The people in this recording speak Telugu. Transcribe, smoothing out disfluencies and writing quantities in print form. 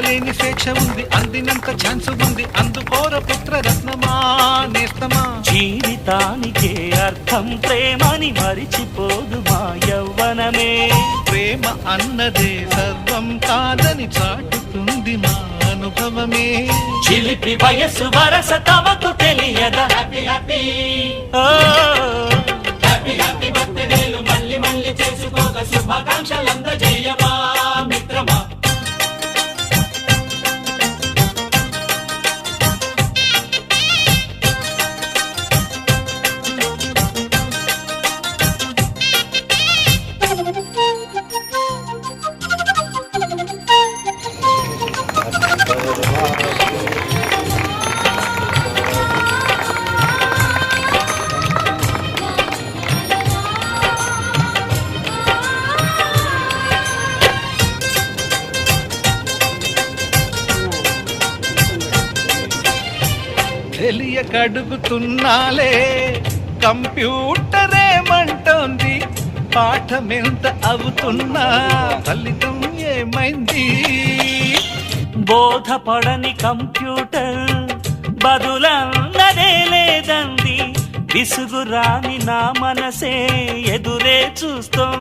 అందలేని స్వేచ్ఛ ఉంది, అందినంత ఛాన్స్ ఉంది, అందుకోర పుత్ర రత్నమా నేస్తమా. జీవితానికే అర్థం ప్రేమని మరిచిపోదు మా యవ్వనమే. ప్రేమ అన్నదే సర్వం కాదని చాటుతుంది మా అనుభవమే. చిలిపి వయస్సు వరస తమకు తెలియదా. హ్యాపీ హ్యాపీ హ్యాపీ హ్యాపీ బర్త్డేలు మళ్ళీ మళ్ళీ చేసుకోక శుభాకాంక్షలందజేయమా మిత్రమా. తెలియకడుగుతున్నాలే కంప్యూటరేమంటోంది, పాఠమెంత అవుతున్నా ఫలితం ఏమైంది. బోధపడని కంప్యూటర్ బదులన్నదే లేదంది. విసుగురాని నా మనసే ఎదురే చూస్తోంది.